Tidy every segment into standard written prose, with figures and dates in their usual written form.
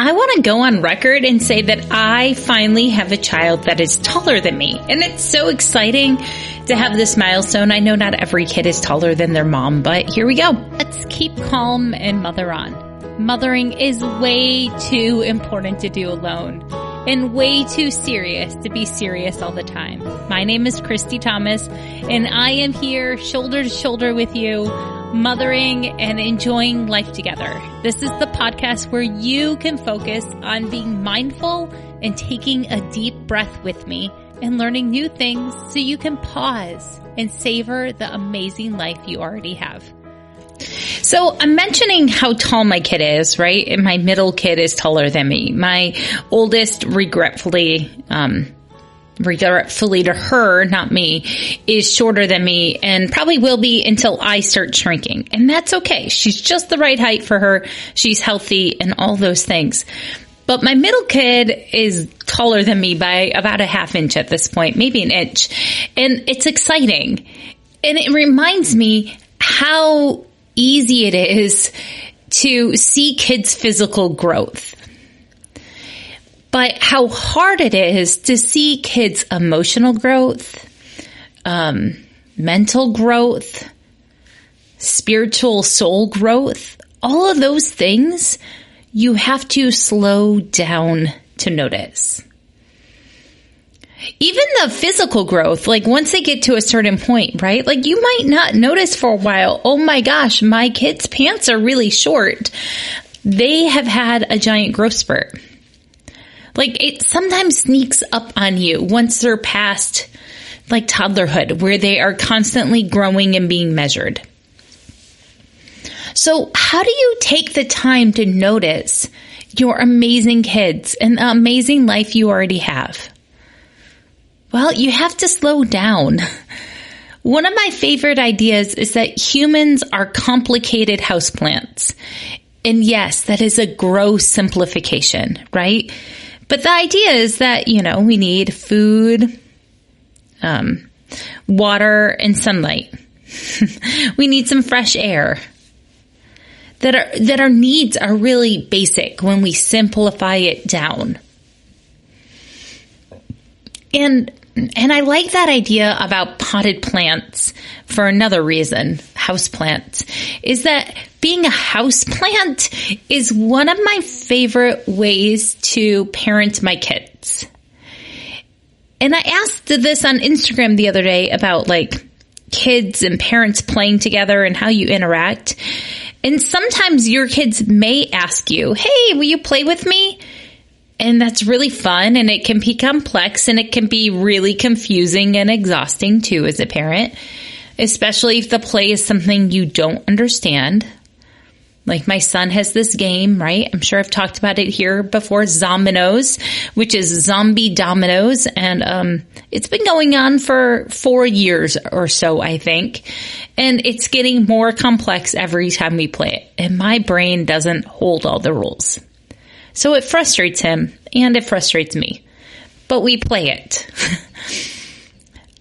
I want to go on record and say that I finally have a child that is taller than me. And it's so exciting to have this milestone. I know not every kid is taller than their mom, but here we go. Let's keep calm and mother on. Mothering is way too important to do alone and way too serious to be serious all the time. My name is Christy Thomas, and I am here shoulder to shoulder with you, mothering and enjoying life together. This is the podcast where you can focus on being mindful and taking a deep breath with me and learning new things so you can pause and savor the amazing life you already have. So I'm mentioning how tall my kid is, right? And my middle kid is taller than me. My oldest, regretfully to her, not me, is shorter than me and probably will be until I start shrinking. And that's okay. She's just the right height for her. She's healthy and all those things. But my middle kid is taller than me by about a half inch at this point, maybe an inch. And it's exciting. And it reminds me how easy it is to see kids' physical growth, but how hard it is to see kids' emotional growth, mental growth, spiritual soul growth. All of those things you have to slow down to notice. Even the physical growth, like once they get to a certain point, right? Like you might not notice for a while, oh my gosh, my kid's pants are really short. They have had a giant growth spurt. Like it sometimes sneaks up on you once they're past like toddlerhood, where they are constantly growing and being measured. So how do you take the time to notice your amazing kids and the amazing life you already have? Well, you have to slow down. One of my favorite ideas is that humans are complicated houseplants. And yes, that is a gross simplification, right? But the idea is that, we need food, water, and sunlight. We need some fresh air. That our needs are really basic when we simplify it down. And I like that idea about potted plants for another reason, houseplants, is that being a houseplant is one of my favorite ways to parent my kids. And I asked this on Instagram the other day about like kids and parents playing together and how you interact. And sometimes your kids may ask you, hey, will you play with me? And that's really fun, and it can be complex, and it can be really confusing and exhausting too as a parent, especially if the play is something you don't understand. Like my son has this game, right? I'm sure I've talked about it here before, Zombinos, which is zombie dominoes, and it's been going on for 4 years or so, I think. And it's getting more complex every time we play it, and my brain doesn't hold all the rules. So it frustrates him, and it frustrates me. But we play it.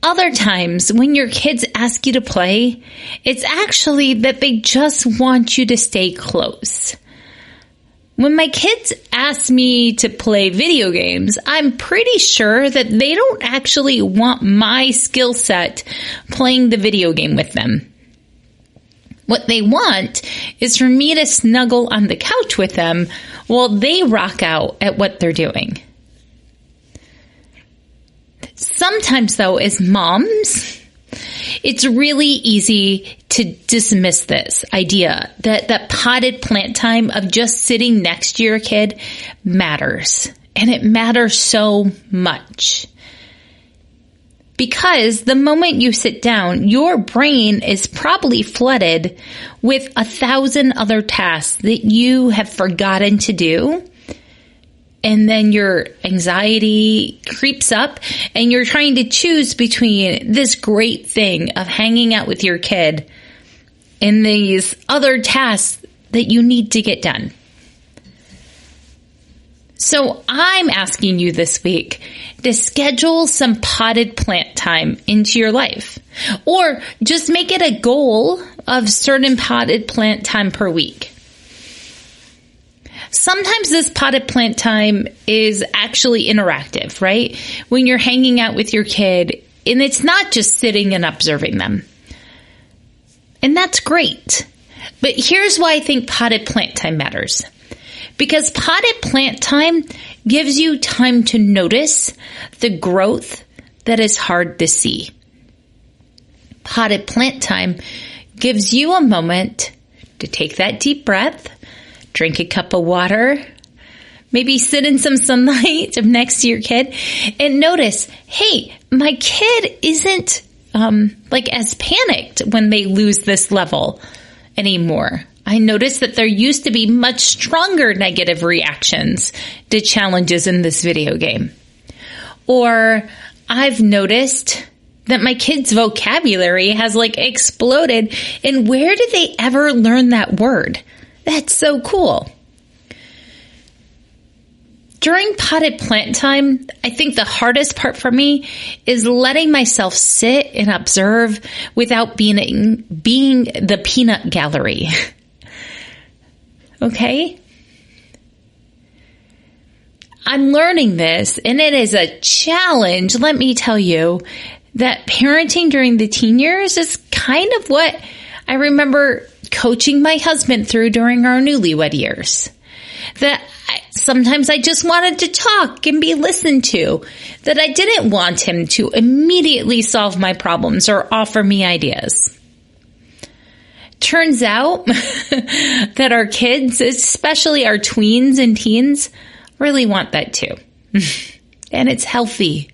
Other times, when your kids ask you to play, it's actually that they just want you to stay close. When my kids ask me to play video games, I'm pretty sure that they don't actually want my skill set playing the video game with them. What they want is for me to snuggle on the couch with them while they rock out at what they're doing. Sometimes, though, as moms, it's really easy to dismiss this idea that potted plant time of just sitting next to your kid matters. And it matters so much. Because the moment you sit down, your brain is probably flooded with 1,000 other tasks that you have forgotten to do. And then your anxiety creeps up and you're trying to choose between this great thing of hanging out with your kid and these other tasks that you need to get done. So I'm asking you this week to schedule some potted plant time into your life, or just make it a goal of certain potted plant time per week. Sometimes this potted plant time is actually interactive, right? When you're hanging out with your kid, and it's not just sitting and observing them. And that's great. But here's why I think potted plant time matters. Because potted plant time gives you time to notice the growth that is hard to see. Potted plant time gives you a moment to take that deep breath, drink a cup of water, maybe sit in some sunlight next to your kid and notice, hey, my kid isn't as panicked when they lose this level anymore. I noticed that there used to be much stronger negative reactions to challenges in this video game. Or I've noticed that my kid's vocabulary has exploded. And where did they ever learn that word? That's so cool. During potted plant time, I think the hardest part for me is letting myself sit and observe without being the peanut gallery. Okay? I'm learning this, and it is a challenge, let me tell you, that parenting during the teen years is kind of what I remember coaching my husband through during our newlywed years. That sometimes I just wanted to talk and be listened to, that I didn't want him to immediately solve my problems or offer me ideas. Turns out that our kids, especially our tweens and teens, really want that too. And it's healthy.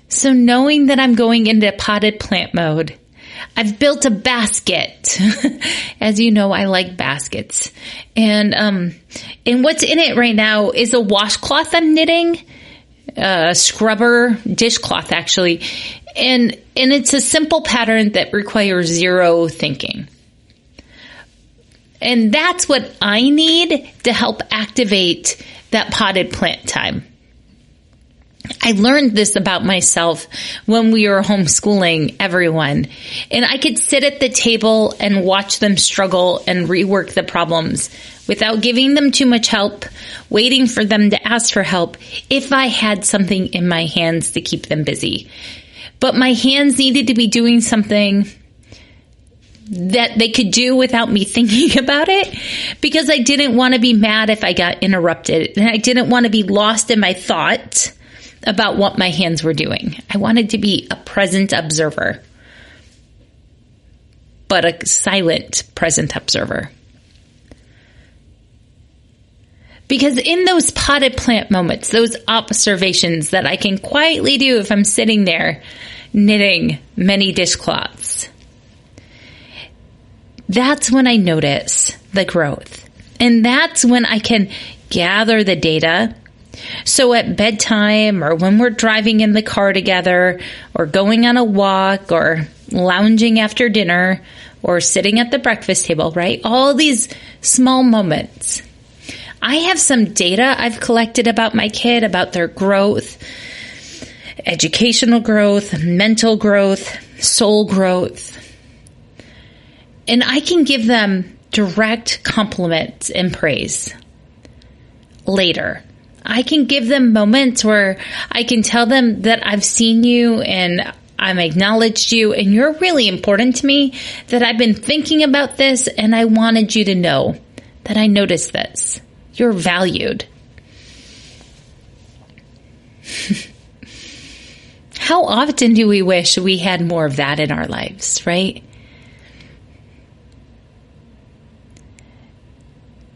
So knowing that I'm going into potted plant mode, I've built a basket. As you know, I like baskets. And what's in it right now is a washcloth I'm knitting, a scrubber dishcloth actually. And it's a simple pattern that requires zero thinking. And that's what I need to help activate that potted plant time. I learned this about myself when we were homeschooling everyone, and I could sit at the table and watch them struggle and rework the problems without giving them too much help, waiting for them to ask for help if I had something in my hands to keep them busy. But my hands needed to be doing something that they could do without me thinking about it, because I didn't want to be mad if I got interrupted, and I didn't want to be lost in my thought about what my hands were doing. I wanted to be a present observer, but a silent present observer. Because in those potted plant moments, those observations that I can quietly do if I'm sitting there knitting many dishcloths, that's when I notice the growth. And that's when I can gather the data. So at bedtime, or when we're driving in the car together, or going on a walk, or lounging after dinner, or sitting at the breakfast table, right? All these small moments. I have some data I've collected about my kid, about their growth, educational growth, mental growth, soul growth. And I can give them direct compliments and praise later. I can give them moments where I can tell them that I've seen you and I've acknowledged you and you're really important to me, that I've been thinking about this and I wanted you to know that I noticed this. You're valued. How often do we wish we had more of that in our lives, right?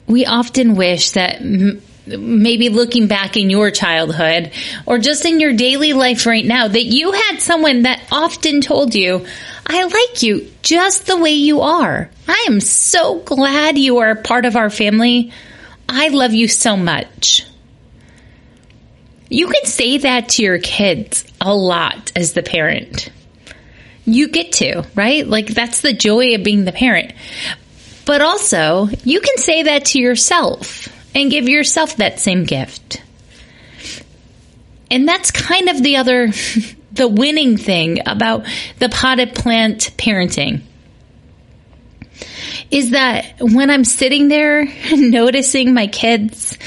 We often wish that maybe looking back in your childhood or just in your daily life right now, that you had someone that often told you, I like you just the way you are. I am so glad you are a part of our family. I love you so much. You can say that to your kids a lot as the parent. You get to, right? Like, that's the joy of being the parent. But also, you can say that to yourself and give yourself that same gift. And that's kind of the winning thing about the potted plant parenting, is that when I'm sitting there noticing my kids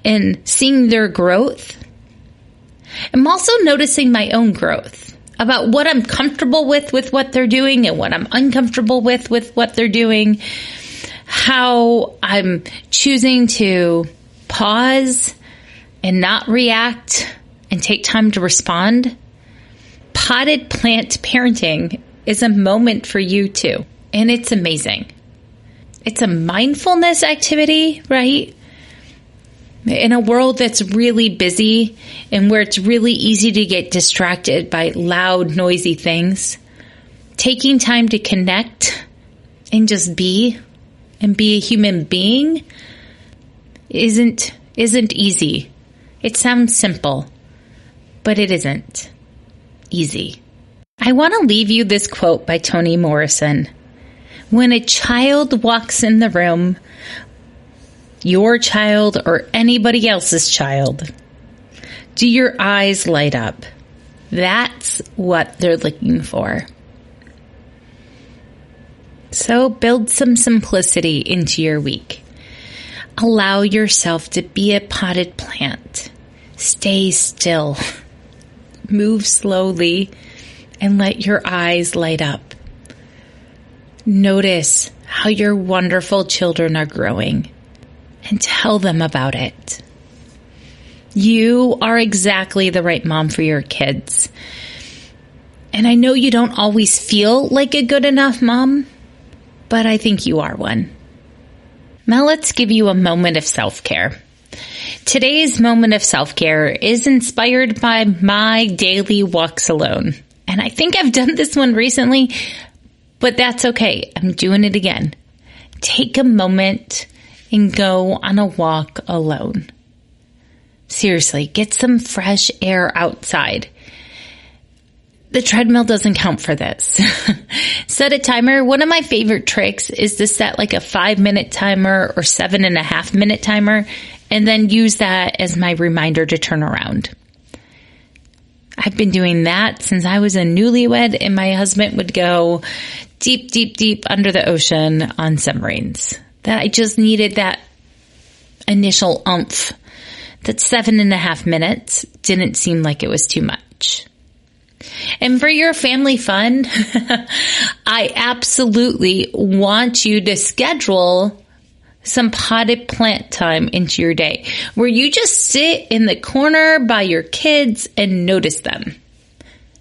and seeing their growth, I'm also noticing my own growth about what I'm comfortable with what they're doing and what I'm uncomfortable with what they're doing, how I'm choosing to pause and not react and take time to respond. Potted plant parenting is a moment for you too, and it's amazing. It's a mindfulness activity, right? In a world that's really busy and where it's really easy to get distracted by loud, noisy things, taking time to connect and just be and be a human being isn't easy. It sounds simple, but it isn't easy. I want to leave you this quote by Toni Morrison. When a child walks in the room, your child or anybody else's child, do your eyes light up? That's what they're looking for. So build some simplicity into your week. Allow yourself to be a potted plant. Stay still. Move slowly and let your eyes light up. Notice how your wonderful children are growing and tell them about it. You are exactly the right mom for your kids. And I know you don't always feel like a good enough mom, but I think you are one. Now let's give you a moment of self-care. Today's moment of self-care is inspired by my daily walks alone. And I think I've done this one recently, but that's okay. I'm doing it again. Take a moment and go on a walk alone. Seriously, get some fresh air outside. The treadmill doesn't count for this. Set a timer. One of my favorite tricks is to set like a 5-minute timer or 7.5-minute timer and then use that as my reminder to turn around. I've been doing that since I was a newlywed and my husband would go deep, deep, deep under the ocean on submarines. That I just needed that initial oomph. That 7.5 minutes didn't seem like it was too much. And for your family fun, I absolutely want you to schedule some potted plant time into your day where you just sit in the corner by your kids and notice them.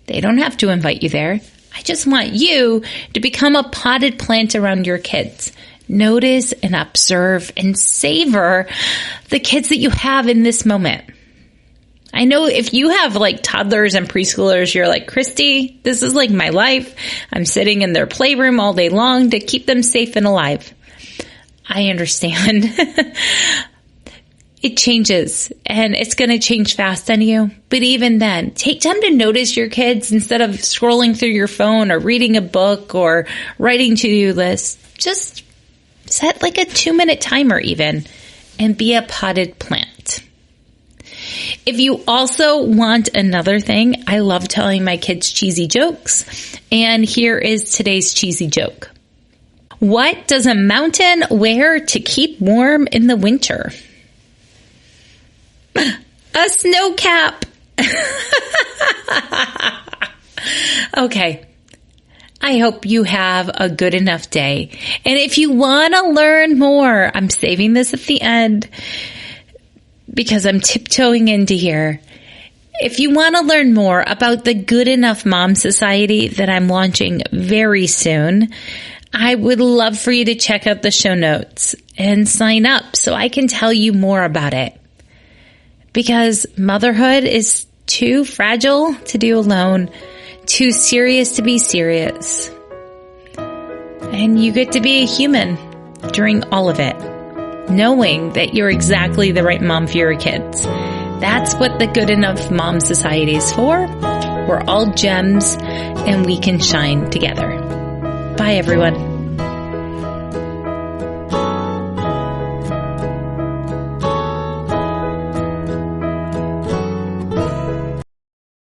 They don't have to invite you there. I just want you to become a potted plant around your kids. Notice and observe and savor the kids that you have in this moment. I know if you have like toddlers and preschoolers, you're like, Christy, this is like my life. I'm sitting in their playroom all day long to keep them safe and alive. I understand. It changes and it's going to change fast on you. But even then, take time to notice your kids instead of scrolling through your phone or reading a book or writing to-do lists. Just set like a 2-minute timer even and be a potted plant. If you also want another thing, I love telling my kids cheesy jokes. And here is today's cheesy joke. What does a mountain wear to keep warm in the winter? A snow cap. Okay. I hope you have a good enough day. And if you want to learn more, I'm saving this at the end because I'm tiptoeing into here. If you want to learn more about the Good Enough Mom Society that I'm launching very soon, I would love for you to check out the show notes and sign up so I can tell you more about it. Because motherhood is too fragile to do alone, too serious to be serious. And you get to be a human during all of it, knowing that you're exactly the right mom for your kids. That's what the Good Enough Mom Society is for. We're all gems and we can shine together. Bye, everyone.